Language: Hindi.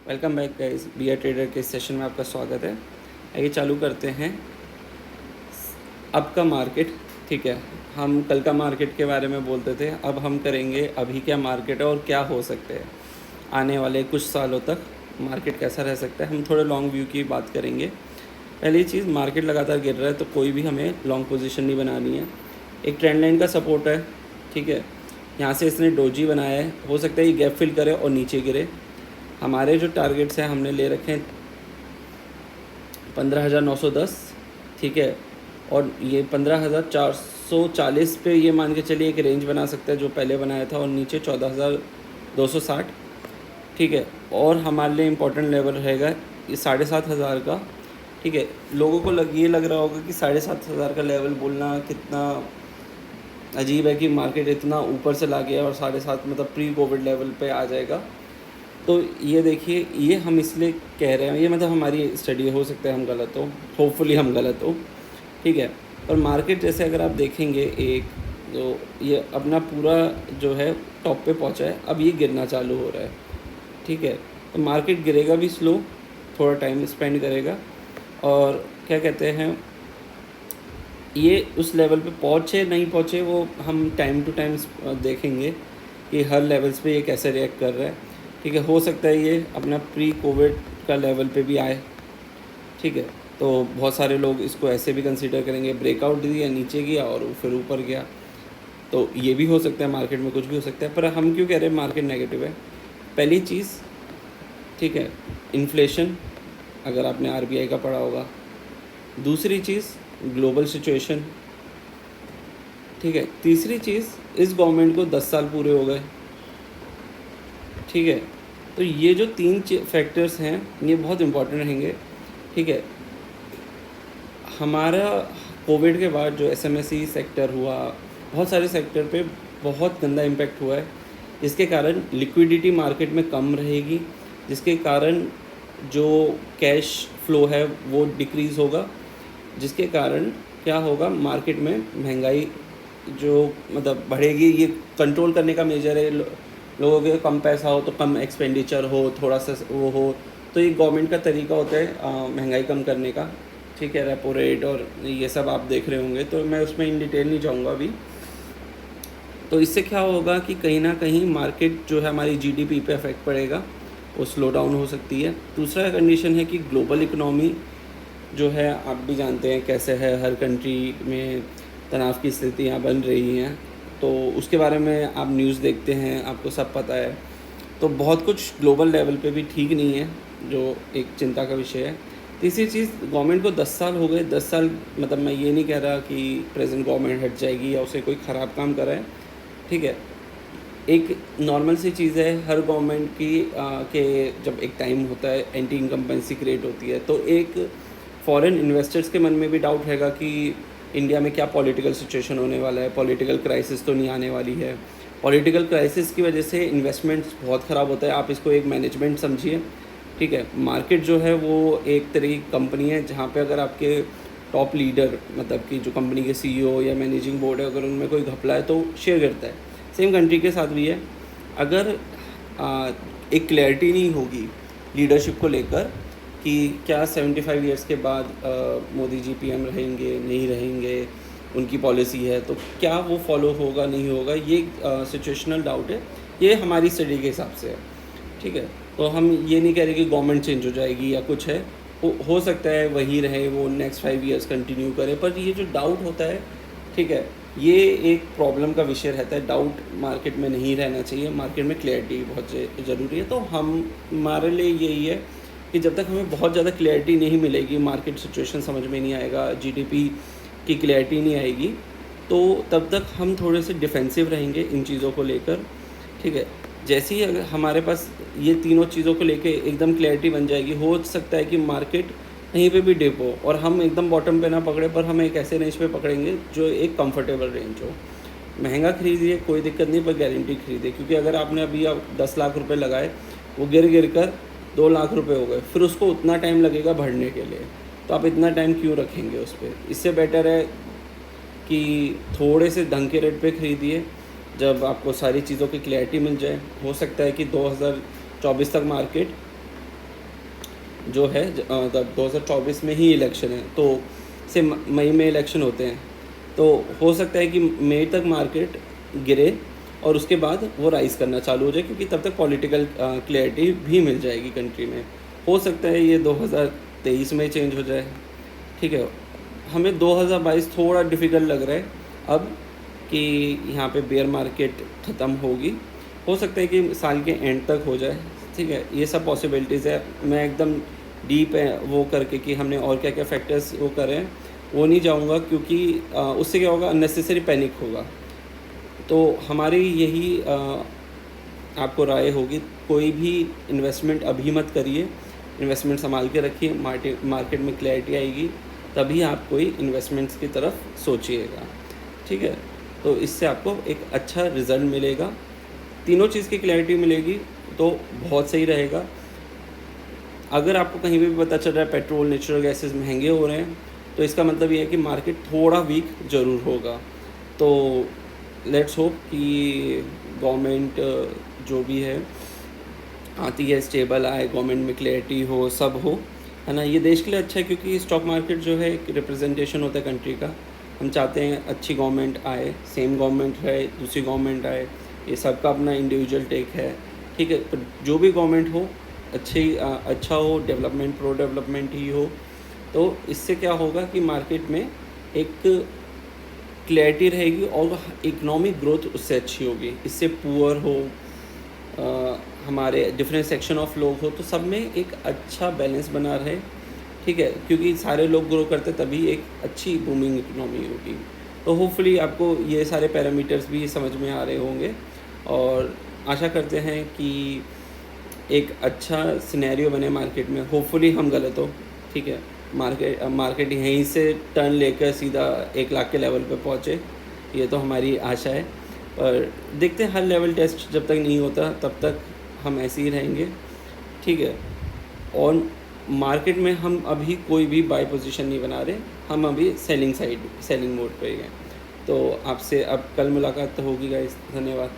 Welcome back guys, B trader के सेशन में आपका स्वागत है। आइए चालू करते हैं अब का मार्केट। ठीक है, हम कल का मार्केट के बारे में बोलते थे, अब हम करेंगे अभी क्या मार्केट है और क्या हो सकते हैं आने वाले कुछ सालों तक। मार्केट कैसा रह सकता है, हम थोड़े लॉन्ग व्यू की बात करेंगे। पहली चीज़, मार्केट लगातार गिर रहा है तो कोई भी हमें लॉन्ग पोजीशन नहीं बनानी है। एक ट्रेंड लाइन का सपोर्ट है, ठीक है, यहाँ से इसने डोजी बनाया है, हो सकता है ये गैप फिल करे और नीचे गिरे। हमारे जो टारगेट्स हैं हमने ले रखे हैं 15,910, ठीक है, और ये 15,440 पे ये मान के चलिए एक रेंज बना सकता है जो पहले बनाया था, और नीचे 14,260, ठीक है। और हमारे लिए इम्पोर्टेंट लेवल रहेगा ये 7,500 का, ठीक है। लोगों को ये लग रहा होगा कि 7,500 का लेवल बोलना कितना अजीब है कि मार्केट इतना ऊपर से ला गया और 7,500 मतलब प्री कोविड लेवल पे आ जाएगा। तो ये देखिए, ये हम इसलिए कह रहे हैं, ये मतलब हमारी स्टडी हो सकता है हम गलत हो, होपफुली हम गलत हो, ठीक है। पर मार्केट जैसे अगर आप देखेंगे, एक जो ये अपना पूरा जो है टॉप पे पहुंचा है, अब ये गिरना चालू हो रहा है, ठीक है। तो मार्केट गिरेगा भी स्लो, थोड़ा टाइम स्पेंड करेगा, और क्या कहते हैं, ये उस लेवल पे पहुँचे नहीं पहुँचे वो हम टाइम टू टाइम देखेंगे कि हर लेवल्स पे ये कैसे रिएक्ट कर रहा है, ठीक है। हो सकता है ये अपना प्री कोविड का लेवल पे भी आए, ठीक है। तो बहुत सारे लोग इसको ऐसे भी कंसीडर करेंगे, ब्रेकआउट दिया, नीचे गया और फिर ऊपर गया, तो ये भी हो सकता है, मार्केट में कुछ भी हो सकता है। पर हम क्यों कह रहे हैं मार्केट नेगेटिव है? पहली चीज़, ठीक है, इन्फ्लेशन, अगर आपने आरबीआई का पढ़ा होगा। दूसरी चीज़, ग्लोबल सिचुएशन, ठीक है। तीसरी चीज़, इस गवर्नमेंट को 10 साल पूरे हो गए, ठीक है। तो ये जो तीन फैक्टर्स हैं ये बहुत इम्पोर्टेंट रहेंगे, ठीक है। हमारा कोविड के बाद जो एसएमएसई सेक्टर हुआ, बहुत सारे सेक्टर पे बहुत गंदा इम्पैक्ट हुआ है, जिसके कारण लिक्विडिटी मार्केट में कम रहेगी, जिसके कारण जो कैश फ्लो है वो डिक्रीज़ होगा, जिसके कारण क्या होगा, मार्केट में महंगाई जो मतलब बढ़ेगी। ये कंट्रोल करने का मेजर है, लोगों के कम पैसा हो तो कम एक्सपेंडिचर हो, थोड़ा सा वो हो, तो ये गवर्नमेंट का तरीका होता है महंगाई कम करने का, ठीक है। रेपो रेट और ये सब आप देख रहे होंगे, तो मैं उसमें इन डिटेल नहीं जाऊंगा अभी। तो इससे क्या होगा कि कहीं ना कहीं मार्केट जो है हमारी जीडीपी पे इफेक्ट पड़ेगा, वो स्लो डाउन हो सकती है। दूसरा कंडीशन है कि ग्लोबल इकोनॉमी जो है आप भी जानते हैं कैसे है, हर कंट्री में तनाव की स्थितियाँ बन रही हैं, तो उसके बारे में आप न्यूज़ देखते हैं, आपको सब पता है। तो बहुत कुछ ग्लोबल लेवल पे भी ठीक नहीं है, जो एक चिंता का विषय है। तीसरी चीज़, गवर्नमेंट को 10 साल हो गए। 10 साल मतलब मैं ये नहीं कह रहा कि प्रेजेंट गवर्नमेंट हट जाएगी या उसे कोई ख़राब काम कर रहा है, ठीक है। एक नॉर्मल सी चीज़ है हर गवर्नमेंट की कि जब एक टाइम होता है एंटी इनकम्बेंसी क्रिएट होती है, तो एक फॉरेन इन्वेस्टर्स के मन में भी डाउट रहेगा कि इंडिया में क्या पॉलिटिकल सिचुएशन होने वाला है, पॉलिटिकल क्राइसिस तो नहीं आने वाली है। पॉलिटिकल क्राइसिस की वजह से इन्वेस्टमेंट्स बहुत ख़राब होता है, आप इसको एक मैनेजमेंट समझिए, ठीक है। मार्केट जो है वो एक तरह की कंपनी है जहाँ पे अगर आपके टॉप लीडर मतलब कि जो कंपनी के सीईओ या मैनेजिंग बोर्ड है, अगर उनमें कोई घपला है तो शेयर गिरता है। सेम कंट्री के साथ भी है। अगर एक क्लैरिटी नहीं होगी लीडरशिप को लेकर कि क्या 75 ईयर्स के बाद मोदी जी पीएम रहेंगे नहीं रहेंगे, उनकी पॉलिसी है तो क्या वो फॉलो होगा नहीं होगा, ये सिचुएशनल डाउट है। ये हमारी स्टडी के हिसाब से है, ठीक है। तो हम ये नहीं कह रहे कि गवर्नमेंट चेंज हो जाएगी या कुछ है, हो सकता है वही रहे, वो नेक्स्ट 5 ईयर्स कंटिन्यू करे। पर ये जो डाउट होता है, ठीक है, ये एक प्रॉब्लम का विषय रहता है। डाउट मार्केट में नहीं रहना चाहिए, मार्केट में क्लैरिटी बहुत ज़रूरी है। तो हमारे लिए यही है कि जब तक हमें बहुत ज़्यादा क्लैरिटी नहीं मिलेगी, मार्केट सिचुएशन समझ में नहीं आएगा, जीडीपी की क्लैरिटी नहीं आएगी, तो तब तक हम थोड़े से डिफेंसिव रहेंगे इन चीज़ों को लेकर, ठीक है। जैसे ही अगर हमारे पास ये तीनों चीज़ों को लेके एकदम क्लैरिटी बन जाएगी, हो सकता है कि मार्केट कहीं पे भी डिप हो और हम एकदम बॉटम पे ना पकड़े, पर हम एक ऐसे रेंज पे पकड़ेंगे जो एक कंफर्टेबल रेंज हो। महंगा खरीदिए कोई दिक्कत नहीं, पर गारंटी खरीदिए, क्योंकि अगर आपने अभी 10 लाख रुपए लगाए, वो गिर गिर कर 2 लाख रुपए हो गए, फिर उसको उतना टाइम लगेगा बढ़ने के लिए, तो आप इतना टाइम क्यों रखेंगे उस पर? इससे बेटर है कि थोड़े से ढंग के रेट पे ख़रीदिए, जब आपको सारी चीज़ों की क्लैरिटी मिल जाए। हो सकता है कि 2024 तक मार्केट जो है 2024 में ही इलेक्शन है, तो से मई में इलेक्शन होते हैं, तो हो सकता है कि मई तक मार्केट गिरे और उसके बाद वो राइज़ करना चालू हो जाए, क्योंकि तब तक पॉलिटिकल क्लैरिटी भी मिल जाएगी कंट्री में। हो सकता है ये 2023 में चेंज हो जाए, ठीक है। हमें 2022 थोड़ा डिफ़िकल्ट लग रहा है अब, कि यहाँ पे बेयर मार्केट ख़त्म होगी। हो सकता है कि साल के एंड तक हो जाए, ठीक है। ये सब पॉसिबिलिटीज़ है। मैं एकदम डीप है वो करके कि हमने और क्या-क्या फैक्टर्स वो करे हैं, वो नहीं जाऊँगा, क्योंकि उससे क्या होगा, अननेसेसरी पैनिक होगा। तो हमारी यही आपको राय होगी, कोई भी इन्वेस्टमेंट अभी मत करिए, इन्वेस्टमेंट संभाल के रखिए, मार्केट में क्लैरिटी आएगी, तभी आप कोई इन्वेस्टमेंट्स की तरफ सोचिएगा, ठीक है। तो इससे आपको एक अच्छा रिज़ल्ट मिलेगा, तीनों चीज़ की क्लैरिटी मिलेगी, तो बहुत सही रहेगा। अगर आपको कहीं पे भी पता चल रहा है पेट्रोल, नेचुरल गैसेस महंगे हो रहे हैं, तो इसका मतलब ये है कि मार्केट थोड़ा वीक ज़रूर होगा। तो लेट्स होप कि गवर्नमेंट जो भी है आती है, स्टेबल आए, गवर्नमेंट में क्लैरिटी हो, सब हो, है ना। ये देश के लिए अच्छा है, क्योंकि स्टॉक मार्केट जो है एक रिप्रेजेंटेशन होता है कंट्री का। हम चाहते हैं अच्छी गवर्नमेंट आए, सेम गवर्नमेंट रहे, दूसरी गवर्नमेंट आए, ये सबका अपना इंडिविजुअल टेक है, ठीक है। पर जो भी गवर्नमेंट हो, अच्छा हो, डेवलपमेंट, प्रो डेवलपमेंट ही हो, तो इससे क्या होगा कि मार्केट में एक क्लैरिटी रहेगी और इकोनॉमिक ग्रोथ उससे अच्छी होगी। इससे पुअर हो, हमारे डिफरेंट सेक्शन ऑफ लोग हो, तो सब में एक अच्छा बैलेंस बना रहे, ठीक है। क्योंकि सारे लोग ग्रो करते तभी एक अच्छी बूमिंग इकोनॉमी होगी। तो होपफुली आपको ये सारे पैरामीटर्स भी समझ में आ रहे होंगे, और आशा करते हैं कि एक अच्छा सिनेरियो बने मार्केट में। होपफुली हम गलत हो, ठीक है। मार्केट यहीं से टर्न लेकर सीधा 1 लाख के लेवल पे पहुँचे, ये तो हमारी आशा है। पर देखते हैं, हर लेवल टेस्ट जब तक नहीं होता तब तक हम ऐसे ही रहेंगे, ठीक है। और मार्केट में हम अभी कोई भी बाय पोजीशन नहीं बना रहे, हम अभी सेलिंग मोड पे ही हैं। तो आपसे अब कल मुलाकात होगी गाइस, धन्यवाद।